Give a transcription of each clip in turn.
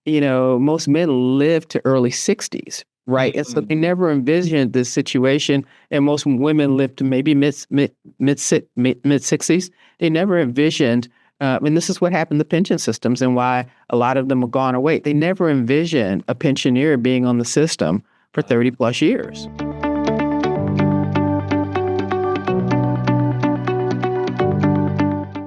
most men live to early 60s, right? And so they never envisioned this situation, and most women live to maybe mid 60s. They never envisioned, and this is what happened to pension systems and why a lot of them have gone away. They never envisioned a pensioner being on the system for 30 plus years.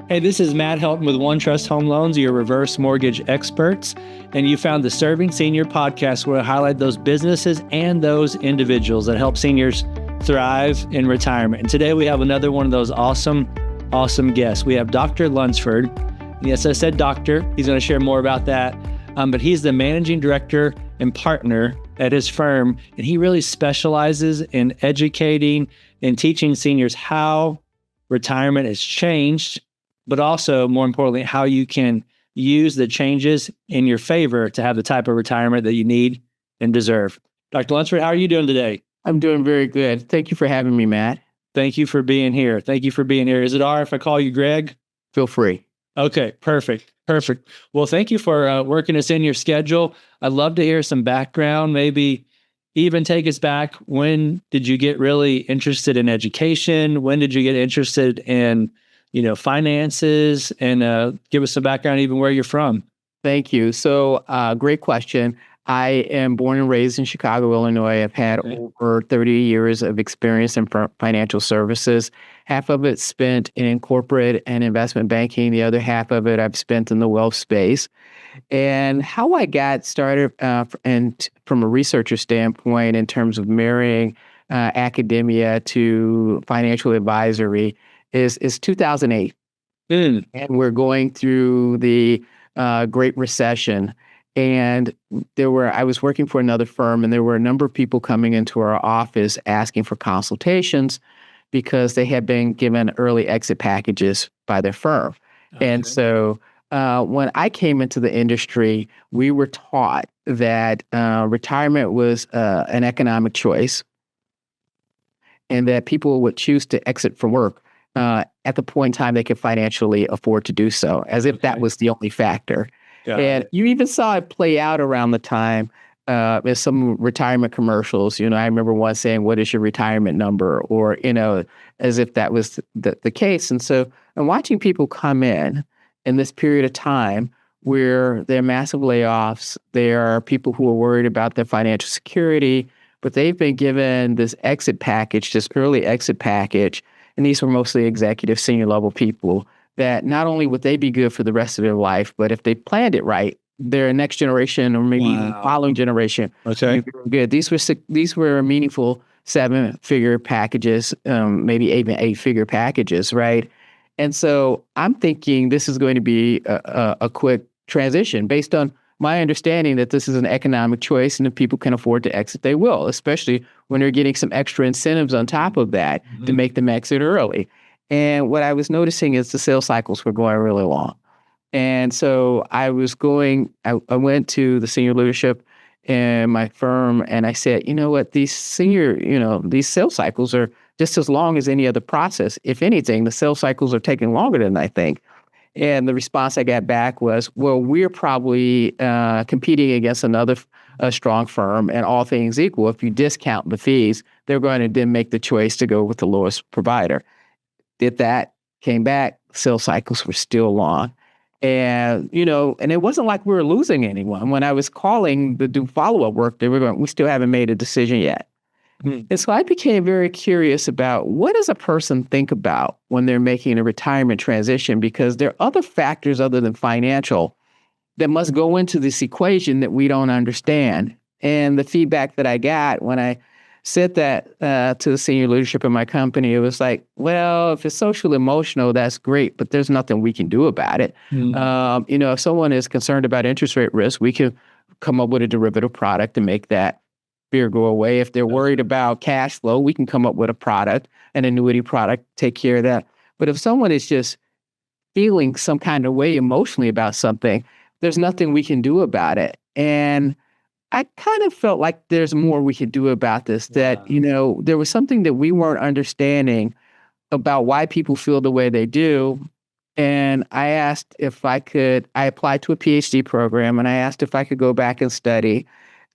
Hey, this is Matt Helton with OneTrust Home Loans, your reverse mortgage experts. And you found the Serving Senior podcast, where I highlight those businesses and those individuals that help seniors thrive in retirement. And today we have another one of those awesome guests. We have Dr. Lunceford. Yes, I said doctor. He's going to share more about that. But he's the managing director and partner at his firm. And he really specializes in educating and teaching seniors how retirement has changed, but also, more importantly, how you can use the changes in your favor to have the type of retirement that you need and deserve. Dr. Lunceford, how are you doing today? I'm doing very good. Thank you for having me, Matt. Thank you for being here. Is it all right if I call you Greg? Feel free. Okay, perfect. Well, thank you for working us in your schedule. I'd love to hear some background, maybe even take us back. When did you get really interested in education? When did you get interested in finances, and give us some background, even where you're from. Thank you. So, great question. I am born and raised in Chicago, Illinois. I've had over 30 years of experience in financial services. Half of it spent in corporate and investment banking. The other half of it I've spent in the wealth space. And how I got started, and from a researcher standpoint, in terms of marrying academia to financial advisory, is 2008. And we're going through the Great Recession. And I was working for another firm, and there were a number of people coming into our office asking for consultations because they had been given early exit packages by their firm. Okay. And so when I came into the industry, we were taught that retirement was an economic choice, and that people would choose to exit from work at the point in time they could financially afford to do so, as if that was the only factor. You even saw it play out around the time in some retirement commercials. I remember one saying, "What is your retirement number?" Or, as if that was the case. And so I'm watching people come in this period of time where there are massive layoffs. There are people who are worried about their financial security, but they've been given this exit package, this early exit package. And these were mostly executive, senior level people that not only would they be good for the rest of their life, but if they planned it right, their next generation or maybe even following generation would be good. These were meaningful 7-figure packages, maybe even 8-figure packages, right? And so I'm thinking this is going to be a quick transition based on my understanding that this is an economic choice, and if people can afford to exit, they will, especially when they're getting some extra incentives on top of that to make them exit early. And what I was noticing is the sales cycles were going really long. And so I went to the senior leadership in my firm, and I said, you know what, these sales cycles are just as long as any other process. If anything, the sales cycles are taking longer than I think. And the response I got back was, well, we're probably competing against another strong firm, and all things equal, if you discount the fees, they're going to then make the choice to go with the lowest provider. Did that, came back, sales cycles were still long. And, and it wasn't like we were losing anyone. When I was calling to do follow-up work, they were going, we still haven't made a decision yet. And so I became very curious about what does a person think about when they're making a retirement transition, because there are other factors other than financial that must go into this equation that we don't understand. And the feedback that I got when I said that to the senior leadership in my company, it was like, well, if it's social emotional, that's great, but there's nothing we can do about it. If someone is concerned about interest rate risk, we can come up with a derivative product to make that fear go away. If they're worried about cash flow, we can come up with a product, an annuity product, take care of that. But if someone is just feeling some kind of way emotionally about something, there's nothing we can do about it. And I kind of felt like there's more we could do about this, that, there was something that we weren't understanding about why people feel the way they do. And I asked if I applied to a PhD program, and I asked if I could go back and study,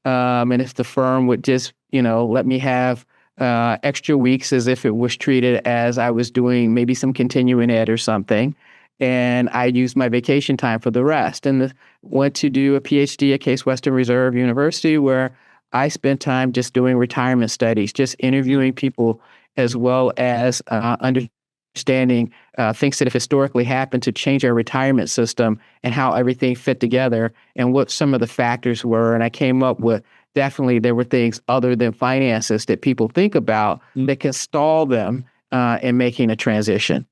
and if the firm would just, let me have extra weeks as if it was treated as I was doing maybe some continuing ed or something. And I used my vacation time for the rest. And went to do a PhD at Case Western Reserve University, where I spent time just doing retirement studies, just interviewing people, as well as understanding things that have historically happened to change our retirement system and how everything fit together and what some of the factors were. And I came up with, definitely there were things other than finances that people think about that can stall them in making a transition.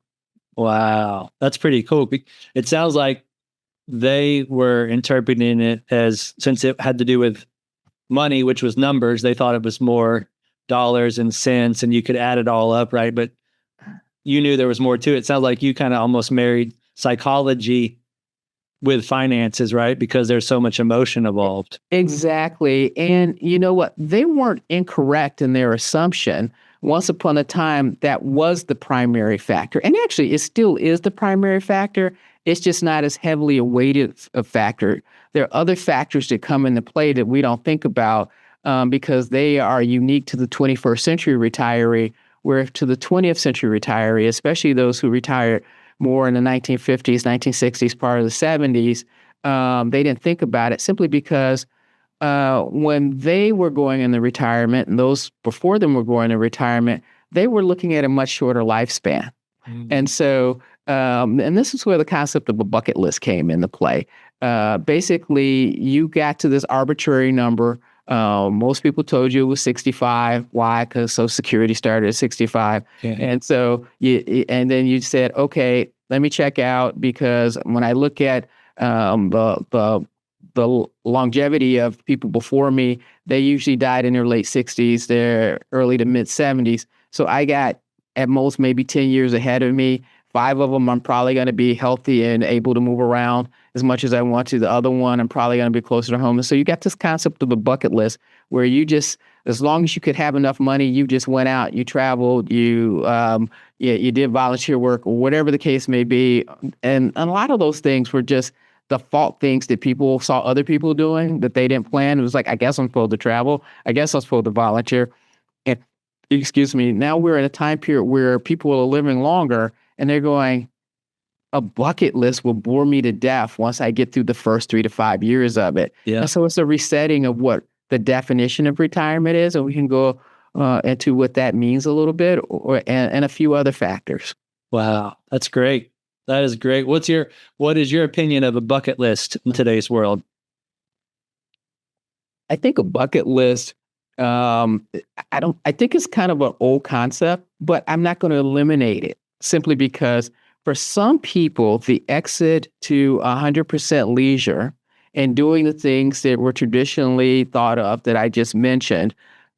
Wow. That's pretty cool. It sounds like they were interpreting it as, since it had to do with money, which was numbers, they thought it was more dollars and cents and you could add it all up, right? But you knew there was more to it. It sounds like you kind of almost married psychology with finances, right? Because there's so much emotion involved. Exactly. And you know what? They weren't incorrect in their assumption. Once upon a time, that was the primary factor. And actually, it still is the primary factor. It's just not as heavily a weighted a factor. There are other factors that come into play that we don't think about because they are unique to the 21st century retiree, where to the 20th century retiree, especially those who retired more in the 1950s, 1960s, part of the 70s, they didn't think about it simply because when they were going into retirement and those before them were going into retirement, they were looking at a much shorter lifespan. And so, and this is where the concept of a bucket list came into play. Basically, you got to this arbitrary number. Most people told you it was 65. Why? Because Social Security started at 65. Yeah. And so and then you said, okay, let me check out, because when I look at the longevity of people before me, they usually died in their late 60s, their early to mid 70s. So I got at most maybe 10 years ahead of me. 5 of them, I'm probably going to be healthy and able to move around as much as I want to. The other one, I'm probably going to be closer to home. And so you got this concept of a bucket list where you just, as long as you could have enough money, you just went out, you traveled, you did volunteer work, or whatever the case may be. And a lot of those things were just default things that people saw other people doing that they didn't plan. It was like, I guess I'm supposed to travel. I guess I'm supposed to volunteer. And excuse me, now we're in a time period where people are living longer and they're going, a bucket list will bore me to death once I get through the first 3 to 5 years of it. Yeah. And so it's a resetting of what the definition of retirement is, and we can go into what that means a little bit, and a few other factors. Wow, that's great. That is great. What is your opinion of a bucket list in today's world? I think a bucket list, I think it's kind of an old concept, but I'm not going to eliminate it simply because for some people, the exit to 100% leisure and doing the things that were traditionally thought of that I just mentioned,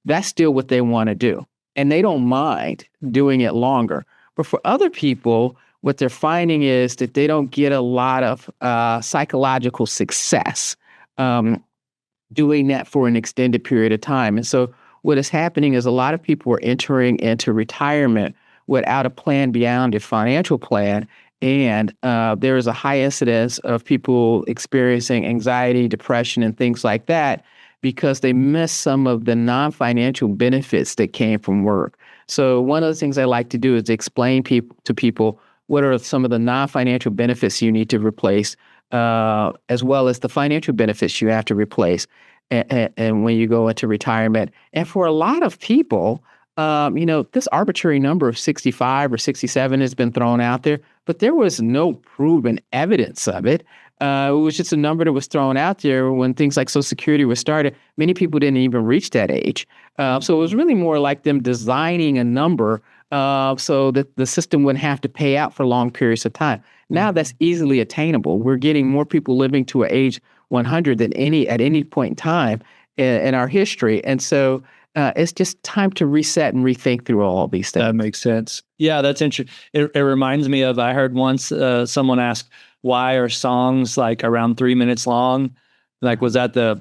that's still what they want to do. And they don't mind doing it longer. But for other people, what they're finding is that they don't get a lot of psychological success doing that for an extended period of time. And so what is happening is a lot of people are entering into retirement without a plan beyond a financial plan. And there is a high incidence of people experiencing anxiety, depression, and things like that because they miss some of the non-financial benefits that came from work. So one of the things I like to do is explain to people what are some of the non-financial benefits you need to replace, as well as the financial benefits you have to replace and when you go into retirement. And for a lot of people, this arbitrary number of 65 or 67 has been thrown out there, but there was no proven evidence of it. It was just a number that was thrown out there when things like Social Security was started. Many people didn't even reach that age. So it was really more like them designing a number so that the system wouldn't have to pay out for long periods of time. Now that's easily attainable. We're getting more people living to age 100 than at any point in time in our history. And so it's just time to reset and rethink through all these things. That makes sense. Yeah, that's interesting. It reminds me of, I heard once someone ask, why are songs like around 3 minutes long? Like, was that the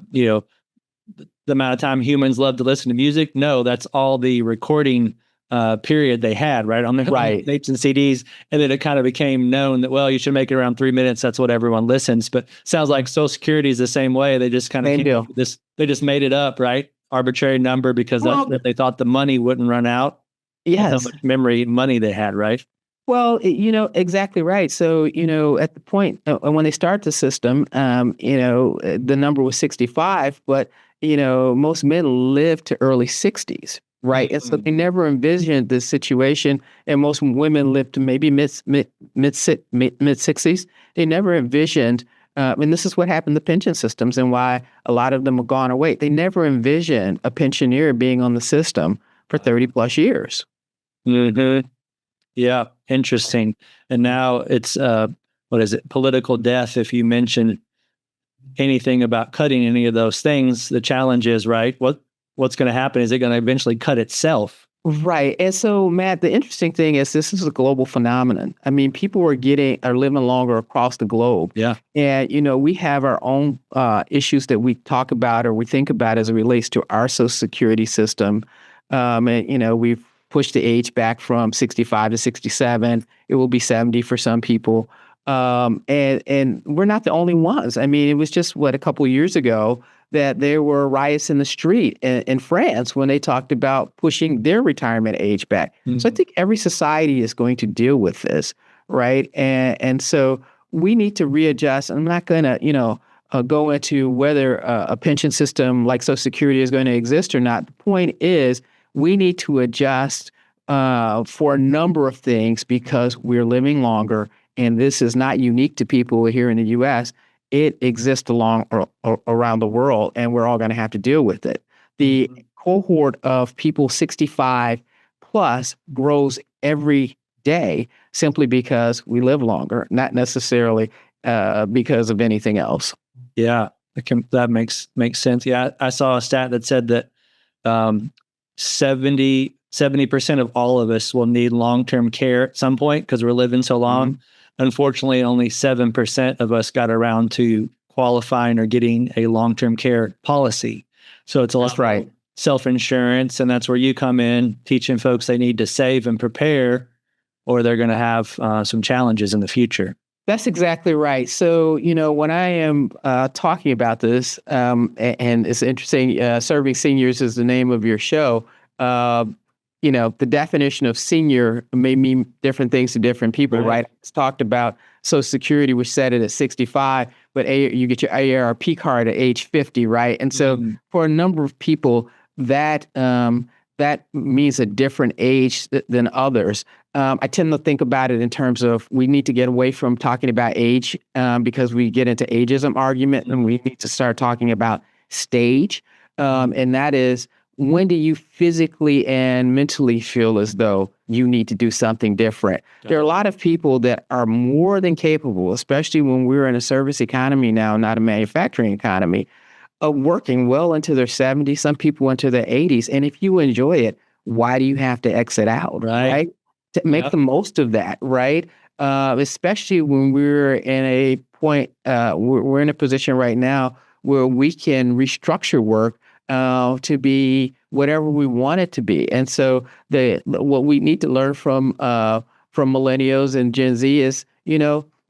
amount of time humans love to listen to music? No, that's all the recording period they had, right, on their Right. tapes and CDs. And then it kind of became known that, well, you should make it around 3 minutes. That's what everyone listens. But sounds like Social Security is the same way. They just kind of Same deal. they just made it up, right? Arbitrary number because Well, they thought the money wouldn't run out. That's how yes. much memory money they had, right? Well, exactly right. So, at the point when they start the system, the number was 65, but, most men live to early 60s, right? And so they never envisioned this situation, and most women live to maybe mid 60s. They never envisioned, and this is what happened to pension systems and why a lot of them have gone away. They never envisioned a pensioner being on the system for 30 plus years. Mm-hmm. Yeah, interesting. And now it's what is it? Political death. If you mention anything about cutting any of those things, the challenge is, right, what's going to happen? Is it going to eventually cut itself? Right. And so, Matt, the interesting thing is this is a global phenomenon. I mean, people are living longer across the globe. Yeah. And, we have our own issues that we talk about or we think about as it relates to our Social Security system. And, we've pushed the age back from 65 to 67. It will be 70 for some people. And we're not the only ones. I mean, it was just a couple of years ago that there were riots in the street in France when they talked about pushing their retirement age back. Mm-hmm. So I think every society is going to deal with this, right? And so we need to readjust. I'm not going to, go into whether a pension system like Social Security is going to exist or not. The point is we need to adjust for a number of things because we're living longer, and this is not unique to people here in the U.S. It exists around the world, and we're all going to have to deal with it. The cohort of people 65 plus grows every day simply because we live longer, not necessarily because of anything else. Yeah, that makes sense. Yeah, I saw a stat that said that 70% of all of us will need long-term care at some point because we're living so long. Mm-hmm. Unfortunately, only 7% of us got around to qualifying or getting a long-term care policy. So it's a lot of self-insurance, and that's where you come in, teaching folks they need to save and prepare, or they're going to have some challenges in the future. That's exactly right. So, when I am talking about this, and it's interesting, Serving Seniors is the name of your show. The definition of senior may mean different things to different people, right? It's talked about Social Security, which set it at 65, but you get your AARP card at age 50, right? And so for a number of people, that means a different age than others. I tend to think about it in terms of we need to get away from talking about age because we get into ageism argument, and we need to start talking about stage. And that is, when do you physically and mentally feel as though you need to do something different? There are a lot of people that are more than capable, especially when we're in a service economy now, not a manufacturing economy, of working well into their 70s, some people into their 80s. And if you enjoy it, why do you have to exit out, right? To make the most of that, right? Especially when we're in a point, we're in a position right now where we can restructure work to be whatever we want it to be. And so what we need to learn from millennials and Gen Z is,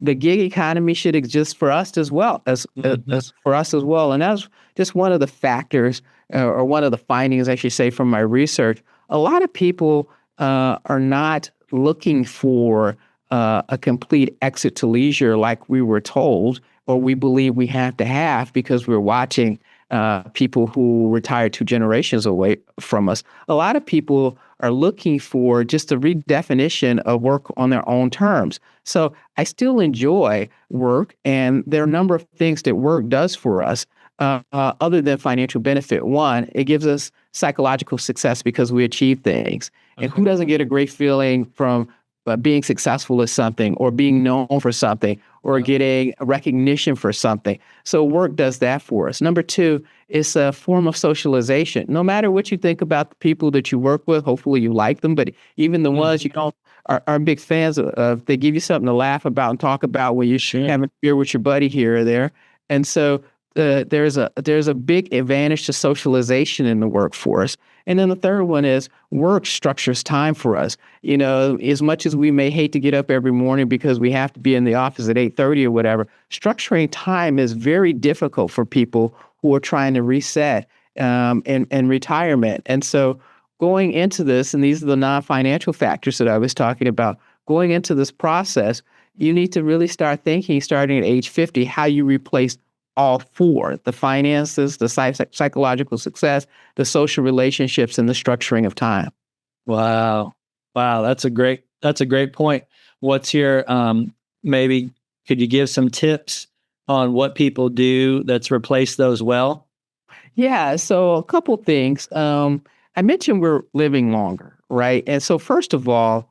the gig economy should exist for us as well as for us as well. And that's just one of the factors or one of the findings, I should say, from my research. A lot of people are not looking for a complete exit to leisure like we were told or we believe we have to have because we're watching people who retired 2 generations away from us. A lot of people are looking for just a redefinition of work on their own terms. So I still enjoy work, and there are a number of things that work does for us other than financial benefit. One, it gives us psychological success because we achieve things. Okay. And who doesn't get a great feeling from being successful at something or being known for something or getting recognition for something? So work does that for us. Number 2, it's a form of socialization. No matter what you think about the people that you work with, hopefully you like them, but even the ones you don't are big fans of, they give you something to laugh about and talk about when you're having a beer with your buddy here or there. And so there's a big advantage to socialization in the workforce. And then the third one is work structures time for us. As much as we may hate to get up every morning because we have to be in the office at 8:30 or whatever, structuring time is very difficult for people who are trying to reset in retirement. And so going into this, and these are the non-financial factors that I was talking about, going into this process, you need to really start thinking, starting at age 50, how you replace all four: the finances, the psychological success, the social relationships, and the structuring of time. Wow. Wow. That's a great point. What's your, maybe could you give some tips on what people do that's replaced those well? Yeah, so a couple things. I mentioned we're living longer, right? And so first of all,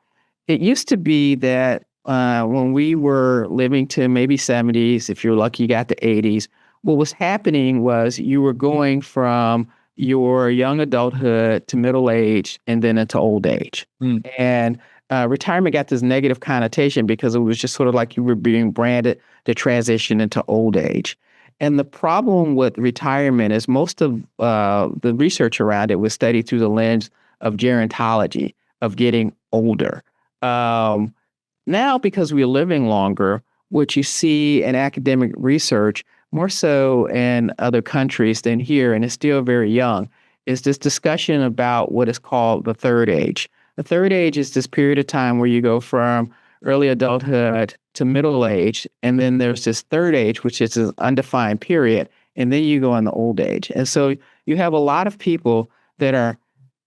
it used to be that when we were living to maybe 70s, if you're lucky, you got to 80s, what was happening was you were going from your young adulthood to middle age and then into old age. And retirement got this negative connotation because it was just sort of like you were being branded to transition into old age. And the problem with retirement is most of the research around it was studied through the lens of gerontology, of getting older. Now, because we're living longer, what you see in academic research, more so in other countries than here, and it's still very young, is this discussion about what is called the third age. The third age is this period of time where you go from early adulthood to middle age, and then there's this third age, which is an undefined period, and then you go on the old age. And so you have a lot of people that are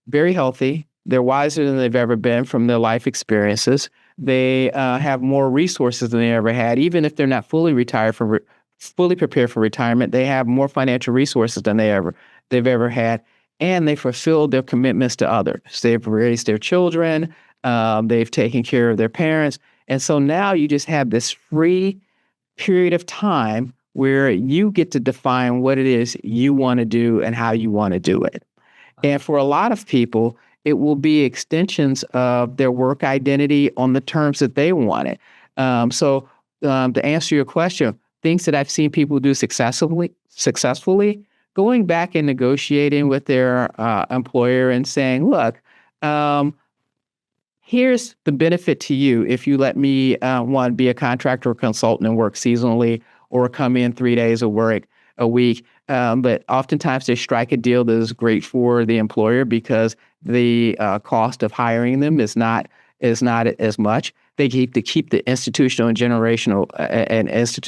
very healthy. They're wiser than they've ever been from their life experiences. They have more resources than they ever had, even if they're not fully fully prepared for retirement. They have more financial resources than they've ever had, and they fulfill their commitments to others. They've raised their children. They've taken care of their parents, and so now you just have this free period of time where you get to define what it is you want to do and how you want to do it. And for a lot of people, it will be extensions of their work identity on the terms that they want it. So to answer your question, things that I've seen people do successfully, going back and negotiating with their employer and saying, look, here's the benefit to you if you let me be a contractor or consultant and work seasonally or come in 3 days of work a week. But oftentimes they strike a deal that is great for the employer because the cost of hiring them is not as much. They get to keep the institutional and generational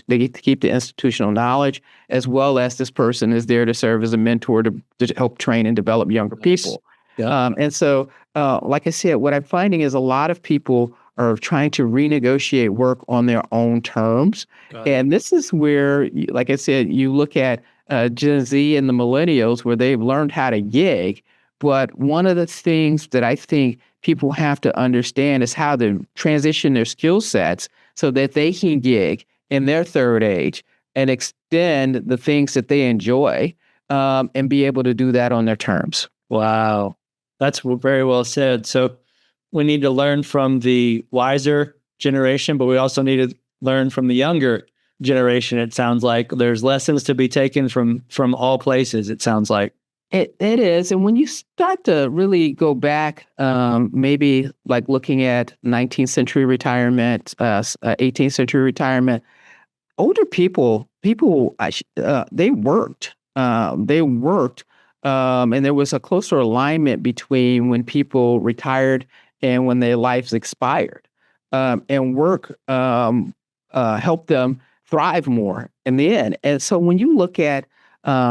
they get to keep the institutional knowledge, as well as this person is there to serve as a mentor to help train and develop younger people. Yeah. And so, like I said, what I'm finding is a lot of people are trying to renegotiate work on their own terms. And this is where, like I said, you look at Gen Z and the millennials where they've learned how to gig. But one of the things that I think people have to understand is how to transition their skill sets so that they can gig in their third age and extend the things that they enjoy and be able to do that on their terms. Wow. That's very well said. So we need to learn from the wiser generation, but we also need to learn from the younger generation. It sounds like there's lessons to be taken from all places, it sounds like. It is. And when you start to really go back, maybe like looking at 19th century retirement, 18th century retirement, older people, they worked. And there was a closer alignment between when people retired and when their lives expired. And work helped them thrive more in the end. And so when you look at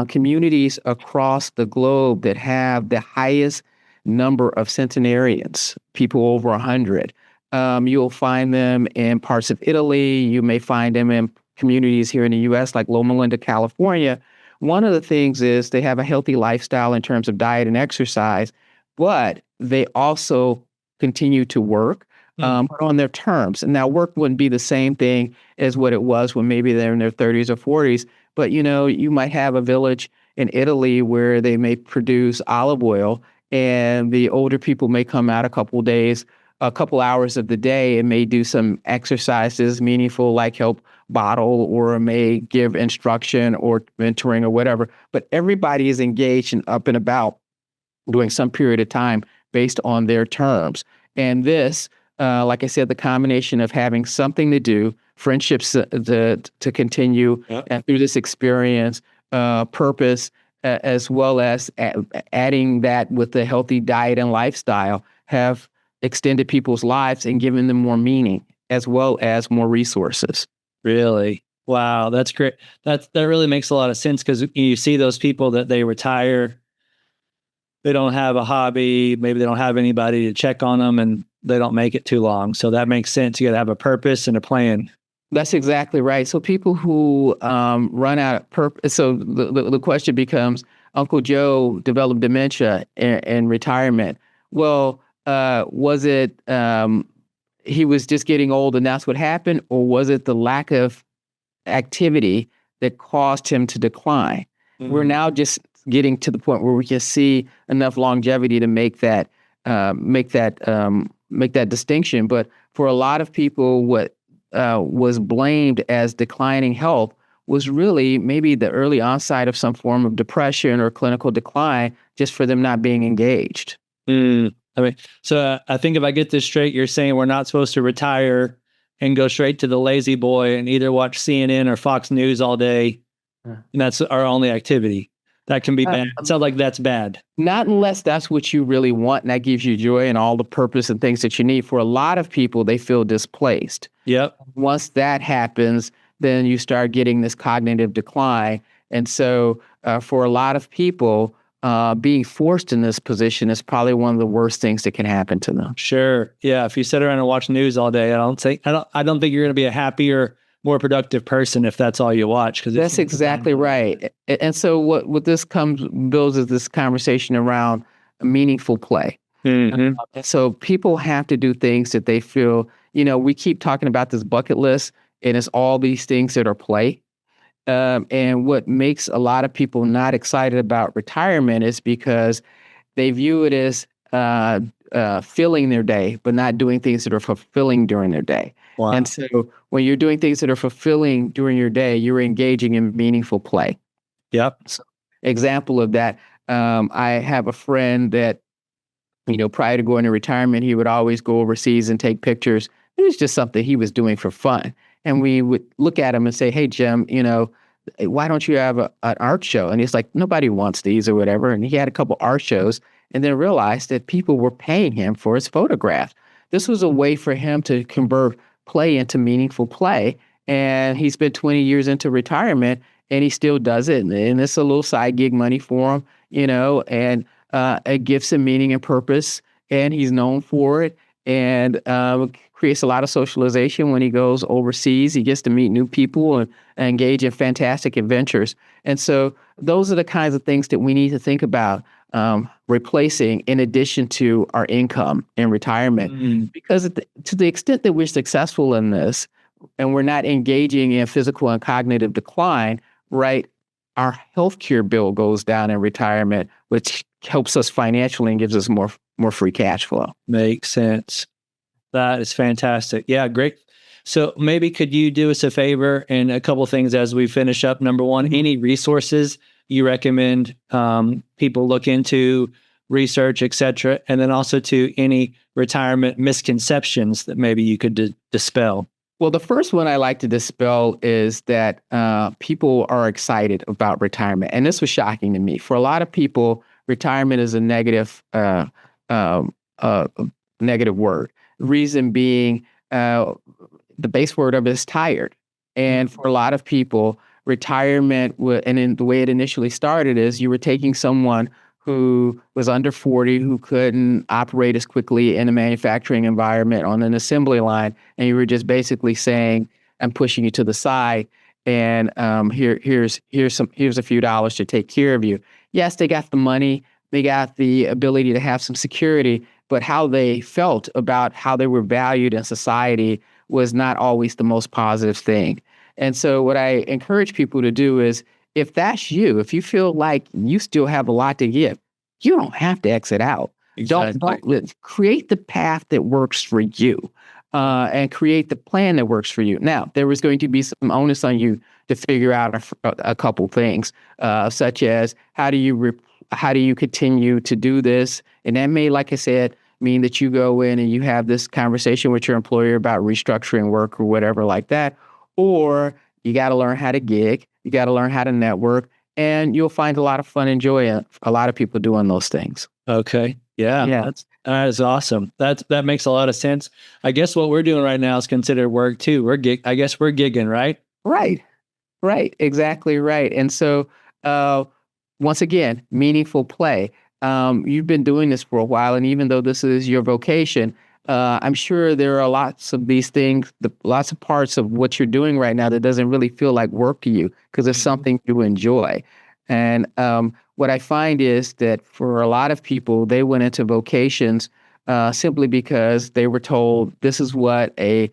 communities across the globe that have the highest number of centenarians, people over 100, you'll find them in parts of Italy. You may find them in communities here in the U.S., like Loma Linda, California. One of the things is they have a healthy lifestyle in terms of diet and exercise, but they also continue to work, but on their terms. And now work wouldn't be the same thing as what it was when maybe they're in their 30s or 40s. But, you might have a village in Italy where they may produce olive oil, and the older people may come out a couple hours of the day and may do some exercises meaningful, like help bottle or may give instruction or mentoring or whatever, but everybody is engaged and up and about during some period of time based on their terms. And this, like I said, the combination of having something to do, friendships to continue through this experience, purpose, as well as adding that with a healthy diet and lifestyle, have extended people's lives and given them more meaning as well as more resources. Really? Wow, that's great. That really makes a lot of sense, because you see those people that they retire, they don't have a hobby, maybe they don't have anybody to check on them, and they don't make it too long. So that makes sense. You got to have a purpose and a plan. That's exactly right. So people who run out of purpose. So the question becomes, Uncle Joe developed dementia in retirement. Well, was it he was just getting old and that's what happened, or was it the lack of activity that caused him to decline? Mm-hmm. We're now just getting to the point where we can see enough longevity to make that distinction. But for a lot of people, what was blamed as declining health was really maybe the early onset of some form of depression or clinical decline, just for them not being engaged. So I think if I get this straight, you're saying we're not supposed to retire and go straight to the lazy boy and either watch CNN or Fox News all day, and that's our only activity. That can be bad. It sounds like that's bad. Not unless that's what you really want and that gives you joy and all the purpose and things that you need. For a lot of people, they feel displaced. Yep. Once that happens, then you start getting this cognitive decline. And so for a lot of people, being forced in this position is probably one of the worst things that can happen to them. Sure. Yeah. If you sit around and watch news all day, I don't think you're going to be a happier, more productive person if that's all you watch. Because that's exactly right. And so what this builds is this conversation around meaningful play. Mm-hmm. So people have to do things that they feel, we keep talking about this bucket list, and it's all these things that are play. And what makes a lot of people not excited about retirement is because they view it as filling their day, but not doing things that are fulfilling during their day. Wow. And so when you're doing things that are fulfilling during your day, you're engaging in meaningful play. Yep. So, example of that, I have a friend that, prior to going to retirement, he would always go overseas and take pictures. It was just something he was doing for fun. And we would look at him and say, hey, Jim, why don't you have an art show? And he's like, nobody wants these or whatever. And he had a couple art shows and then realized that people were paying him for his photograph. This was a way for him to convert play into meaningful play. And he's been 20 years into retirement and he still does it. And it's a little side gig money for him, and it gives him meaning and purpose. And he's known for it. And creates a lot of socialization when he goes overseas. He gets to meet new people and engage in fantastic adventures. And so those are the kinds of things that we need to think about replacing in addition to our income in retirement. Mm-hmm. Because to the extent that we're successful in this and we're not engaging in physical and cognitive decline, right, our healthcare bill goes down in retirement, which helps us financially and gives us more free cash flow. Makes sense. That is fantastic. Yeah, great. So maybe could you do us a favor and a couple of things as we finish up? Number one, any resources you recommend people look into, research, et cetera, and then also to any retirement misconceptions that maybe you could dispel. Well, the first one I like to dispel is that people are excited about retirement. And this was shocking to me. For a lot of people, retirement is a negative word. Reason being, the base word of it is tired. And for a lot of people, retirement, and in the way it initially started is you were taking someone who was under 40, who couldn't operate as quickly in a manufacturing environment on an assembly line, and you were just basically saying, I'm pushing you to the side, and here's a few dollars to take care of you. Yes, they got the money, they got the ability to have some security, but how they felt about how they were valued in society was not always the most positive thing. And so what I encourage people to do is, if that's you, if you feel like you still have a lot to give, you don't have to exit out. Exactly. Don't create the path that works for you. and create the plan that works for you. Now, there was going to be some onus on you to figure out a couple things, such as how do you continue to do this? And that may, like I said, mean that you go in and you have this conversation with your employer about restructuring work or whatever like that. Or you got to learn how to gig, you got to learn how to network, and you'll find a lot of fun and joy in a lot of people doing those things. Okay. Yeah. Yeah. That is awesome. That makes a lot of sense. I guess what we're doing right now is considered work too. I guess we're gigging, right? Right. Exactly right. And so, once again, meaningful play. You've been doing this for a while, and even though this is your vocation, I'm sure there are lots of these things, lots of parts of what you're doing right now that doesn't really feel like work to you because it's something you enjoy. And what I find is that for a lot of people, they went into vocations simply because they were told this is what a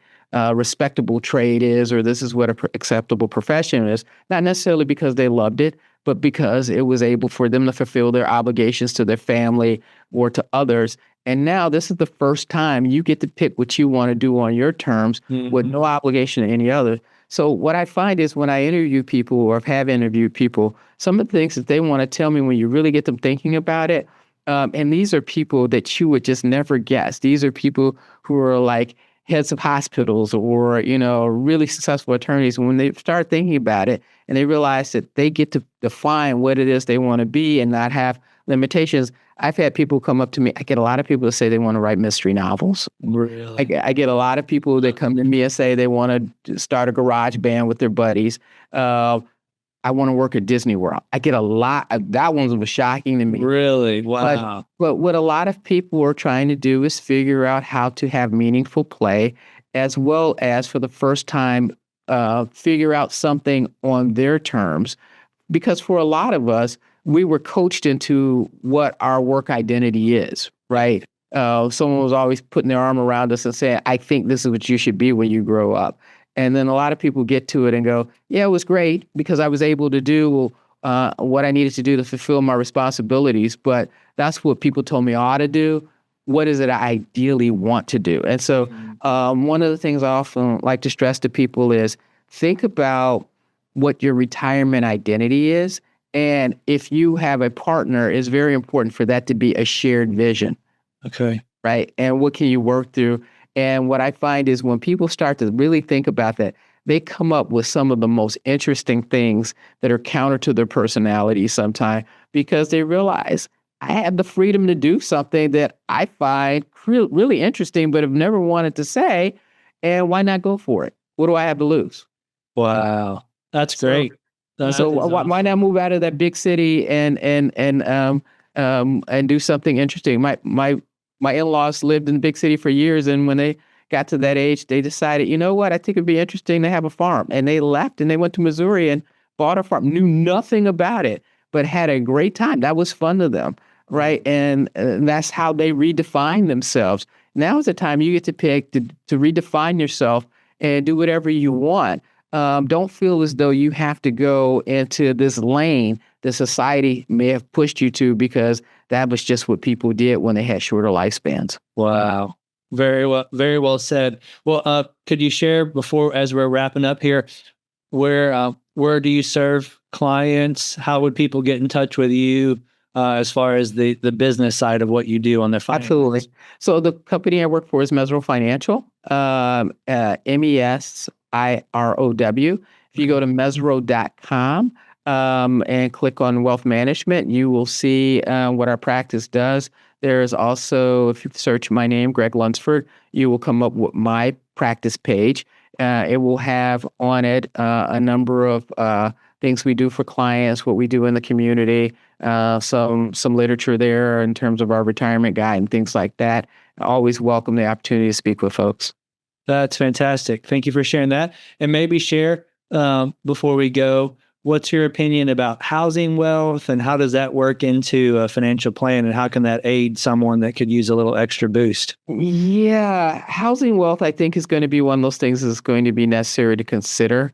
respectable trade is, or this is what a acceptable profession is, not necessarily because they loved it, but because it was able for them to fulfill their obligations to their family or to others. And now this is the first time you get to pick what you want to do on your terms with no obligation to any other. So what I find is when I interview people or have interviewed people, some of the things that they want to tell me when you really get them thinking about it, and these are people that you would just never guess. These are people who are like heads of hospitals or, really successful attorneys. When they start thinking about it and they realize that they get to define what it is they want to be and not have limitations. I've had people come up to me. I get a lot of people that say they want to write mystery novels. Really? I get a lot of people that come to me and say they want to start a garage band with their buddies. I want to work at Disney World. I get a lot. That one was shocking to me. Really? Wow. But what a lot of people are trying to do is figure out how to have meaningful play, as well as for the first time, figure out something on their terms. Because for a lot of us, we were coached into what our work identity is, right? Someone was always putting their arm around us and saying, I think this is what you should be when you grow up. And then a lot of people get to it and go, yeah, it was great because I was able to do what I needed to do to fulfill my responsibilities. But that's what people told me I ought to do. What is it I ideally want to do? And so one of the things I often like to stress to people is think about what your retirement identity is. And if you have a partner, it's very important for that to be a shared vision. Okay. Right. And what can you work through? And what I find is when people start to really think about that, they come up with some of the most interesting things that are counter to their personality sometimes because they realize I have the freedom to do something that I find really interesting, but have never wanted to say. And why not go for it? What do I have to lose? Wow. That's great. Why not move out of that big city and do something interesting? My in-laws lived in the big city for years, and when they got to that age, they decided, you know what, I think it'd be interesting to have a farm. And they left and they went to Missouri and bought a farm, knew nothing about it, but had a great time. That was fun to them, right? And that's how they redefine themselves. Now is the time you get to pick to redefine yourself and do whatever you want. Don't feel as though you have to go into this lane that society may have pushed you to because that was just what people did when they had shorter lifespans. Wow. Very well said. Well, could you share as we're wrapping up here, where do you serve clients? How would people get in touch with you as far as the business side of what you do on their finance? Absolutely. So the company I work for is Mesirow Financial, MESIROW. If you go to Mesirow.com and click on Wealth Management, you will see what our practice does. There's also, if you search my name, Gregg Lunceford, you will come up with my practice page. It will have on it a number of things we do for clients, what we do in the community, some literature there in terms of our retirement guide and things like that. I always welcome the opportunity to speak with folks. That's fantastic. Thank you for sharing that. And maybe share, before we go, what's your opinion about housing wealth and how does that work into a financial plan and how can that aid someone that could use a little extra boost? Yeah, housing wealth, I think, is going to be one of those things that's going to be necessary to consider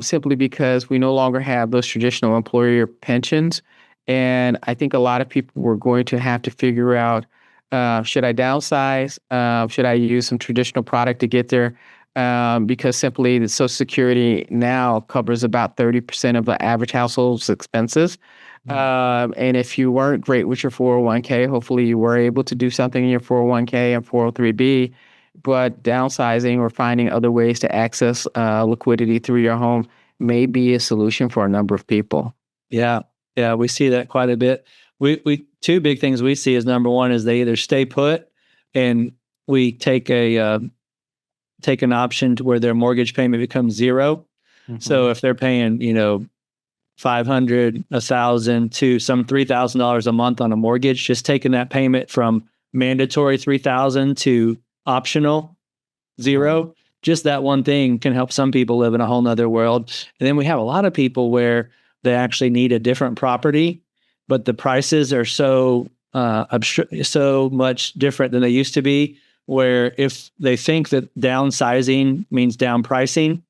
simply because we no longer have those traditional employer pensions. And I think a lot of people were going to have to figure out Should I downsize? Should I use some traditional product to get there? Because simply the Social Security now covers about 30% of the average household's expenses. And if you weren't great with your 401k, hopefully you were able to do something in your 401k and 403b. But downsizing or finding other ways to access liquidity through your home may be a solution for a number of people. Yeah. Yeah. We see that quite a bit. We two big things we see is, number one is they either stay put and we take an option to where their mortgage payment becomes zero. So if they're paying, $500, $1,000 to some $3,000 a month on a mortgage, just taking that payment from mandatory $3,000 to optional zero, just that one thing can help some people live in a whole nother world. And then we have a lot of people where they actually need a different property, but the prices are so much different than they used to be, where if they think that downsizing means down pricing,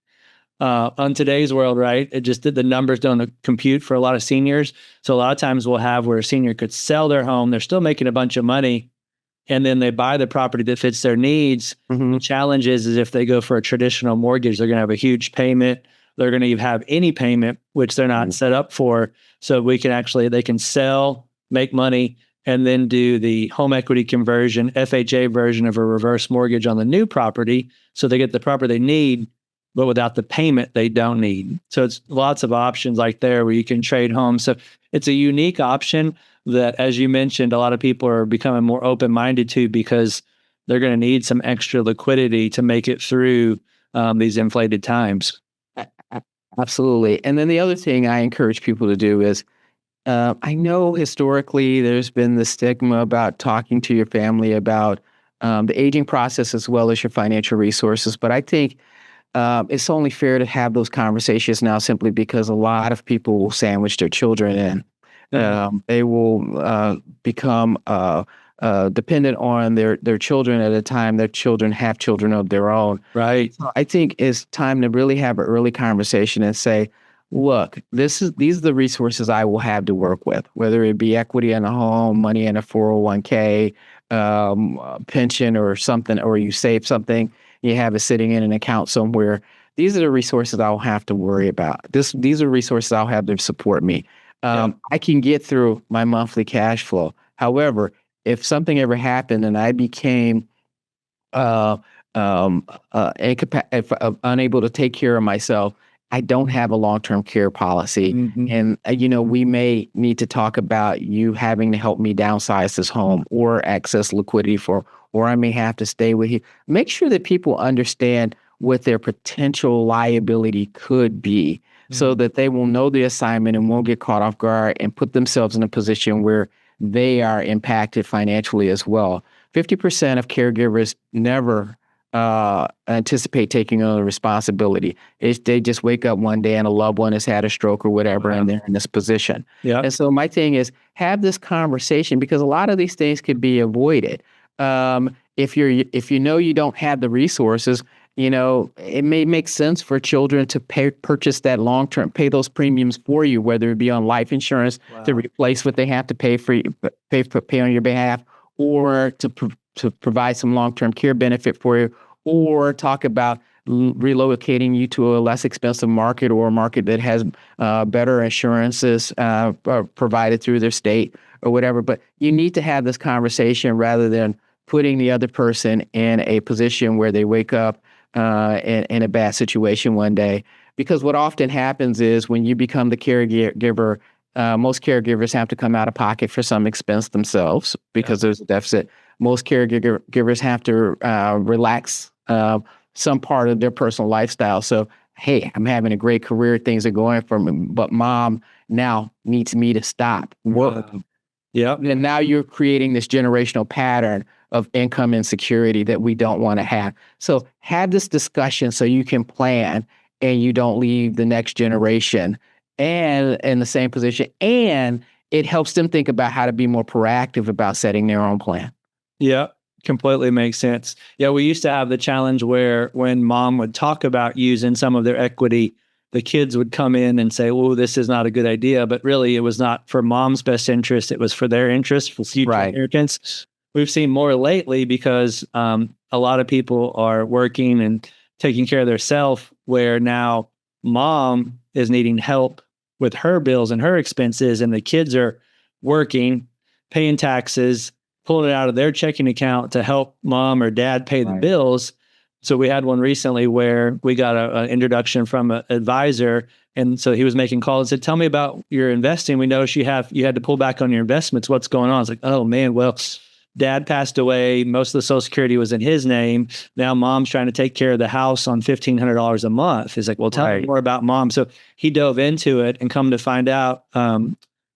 on today's world, right? It just the numbers don't compute for a lot of seniors. So a lot of times we'll have where a senior could sell their home, they're still making a bunch of money, and then they buy the property that fits their needs. The challenge is if they go for a traditional mortgage, they're going to have a huge payment. They're going to have any payment, which they're not set up for. So they can sell, make money, and then do the home equity conversion, FHA version of a reverse mortgage on the new property. So they get the property they need, but without the payment they don't need. So it's lots of options like there where you can trade homes. So it's a unique option that, as you mentioned, a lot of people are becoming more open-minded to, because they're going to need some extra liquidity to make it through these inflated times. Absolutely. And then the other thing I encourage people to do is, I know historically there's been the stigma about talking to your family about the aging process as well as your financial resources. But I think it's only fair to have those conversations now, simply because a lot of people will sandwich their children in. They will become dependent on their children at a time their children have children of their own. Right. So I think it's time to really have an early conversation and say, look, these are the resources I will have to work with, whether it be equity in a home, money in a 401k, pension or something, or you save something, you have it sitting in an account somewhere. These are the resources I'll have to worry about. These are resources I'll have to support me. I can get through my monthly cash flow. However, if something ever happened and I became unable to take care of myself, I don't have a long-term care policy. And, we may need to talk about you having to help me downsize this home or access liquidity or I may have to stay with you. Make sure that people understand what their potential liability could be so that they will know the assignment and won't get caught off guard and put themselves in a position where they are impacted financially as well. 50% of caregivers never anticipate taking on the responsibility. They just wake up one day and a loved one has had a stroke or whatever, and they're in this position. And so my thing is, have this conversation, because a lot of these things could be avoided. If you know you don't have the resources, it may make sense for children to purchase that long-term, pay those premiums for you, whether it be on life insurance to replace what they have to pay on your behalf, or to provide some long-term care benefit for you, or talk about relocating you to a less expensive market or a market that has better insurances provided through their state or whatever. But you need to have this conversation rather than putting the other person in a position where they wake up in a bad situation one day. Because what often happens is when you become the caregiver, most caregivers have to come out of pocket for some expense themselves because there's a deficit. Most caregivers have to relax some part of their personal lifestyle. So, hey, I'm having a great career, things are going for me, but mom now needs me to stop work. And now you're creating this generational pattern of income insecurity that we don't want to have. So have this discussion so you can plan and you don't leave the next generation and in the same position. And it helps them think about how to be more proactive about setting their own plan. Yeah, completely makes sense. Yeah, we used to have the challenge where when mom would talk about using some of their equity, the kids would come in and say, "Oh, this is not a good idea." But really, it was not for mom's best interest. It was for their interest, for future inheritance. we've seen more lately because a lot of people are working and taking care of themselves, where now mom is needing help with her bills and her expenses, and the kids are working, paying taxes, pulling it out of their checking account to help mom or dad pay the bills. So we had one recently where we got an introduction from an advisor. And so he was making calls and said, tell me about your investing. We noticed you had to pull back on your investments. What's going on? It's like, oh man, well, dad passed away. Most of the Social Security was in his name. Now mom's trying to take care of the house on $1,500 a month. He's like, well, tell me more about mom. So he dove into it, and come to find out,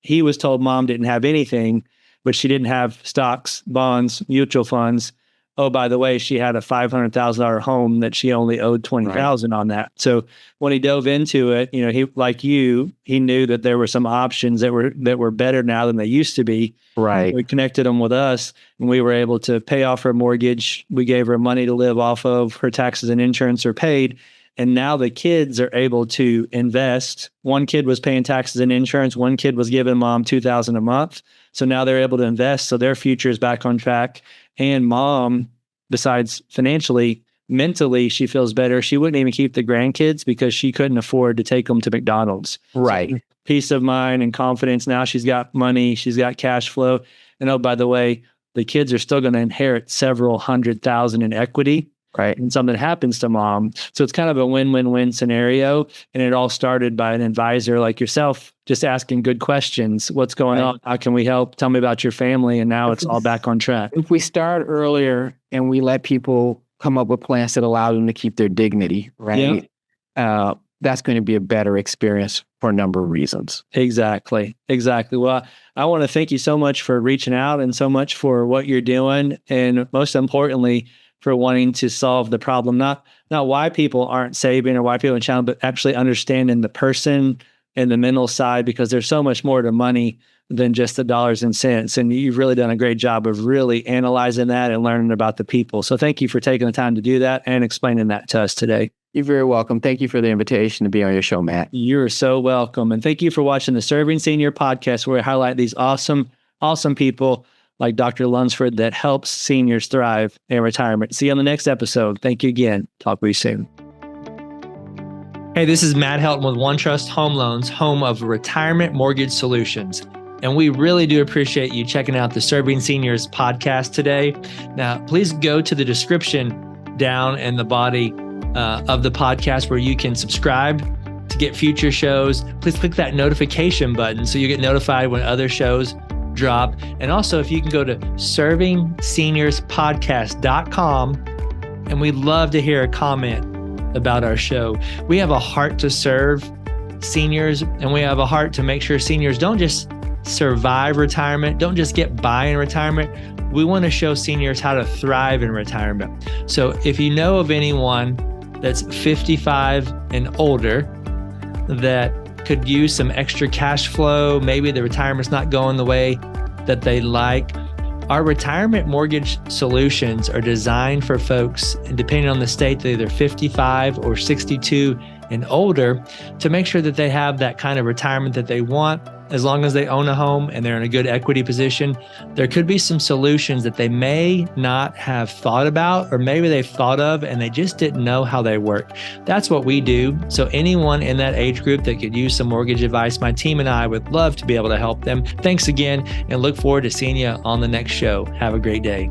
he was told mom didn't have anything, but she didn't have stocks, bonds, mutual funds. Oh, by the way, she had a $500,000 home that she only owed $20,000 on that. So when he dove into it, he knew that there were some options that were better now than they used to be. Right. We connected them with us, and we were able to pay off her mortgage. We gave her money to live off of. Her taxes and insurance are paid. And now the kids are able to invest. One kid was paying taxes and insurance. One kid was giving mom $2,000 a month. So now they're able to invest. So their future is back on track. And mom, besides financially, mentally, she feels better. She wouldn't even keep the grandkids because she couldn't afford to take them to McDonald's. Right. So peace of mind and confidence. Now she's got money. She's got cash flow. And oh, by the way, the kids are still going to inherit several $100,000 in equity. Right. And something happens to mom. So it's kind of a win-win-win scenario. And it all started by an advisor like yourself, just asking good questions. What's going on? How can we help? Tell me about your family. And now it's all back on track. If we start earlier and we let people come up with plans that allow them to keep their dignity, right? Yeah. That's going to be a better experience for a number of reasons. Exactly. Well, I want to thank you so much for reaching out, and so much for what you're doing. And most importantly, for wanting to solve the problem, not why people aren't saving or why people aren't challenged, but actually understanding the person and the mental side, because there's so much more to money than just the dollars and cents. And you've really done a great job of really analyzing that and learning about the people. So thank you for taking the time to do that and explaining that to us today. You're very welcome. Thank you for the invitation to be on your show, Matt. You're so welcome. And thank you for watching the Serving Senior podcast, where we highlight these awesome people like Dr. Lunceford that helps seniors thrive in retirement. See you on the next episode. Thank you again. Talk with you soon. Hey, this is Matt Helton with OneTrust Home Loans, home of Retirement Mortgage Solutions. And we really do appreciate you checking out the Serving Seniors podcast today. Now, please go to the description down in the body of the podcast where you can subscribe to get future shows. Please click that notification button so you get notified when other shows drop. And also, if you can go to servingseniourspodcast.com, and we'd love to hear a comment about our show. We have a heart to serve seniors, and we have a heart to make sure seniors don't just survive retirement, don't just get by in retirement. We want to show seniors how to thrive in retirement. So if you know of anyone that's 55 and older that could use some extra cash flow, maybe the retirement's not going the way that they like, our retirement mortgage solutions are designed for folks, and depending on the state, they're either 55 or 62 and older, to make sure that they have that kind of retirement that they want. As long as they own a home and they're in a good equity position, there could be some solutions that they may not have thought about, or maybe they've thought of and they just didn't know how they work. That's what we do. So anyone in that age group that could use some mortgage advice, my team and I would love to be able to help them. Thanks again, and look forward to seeing you on the next show. Have a great day.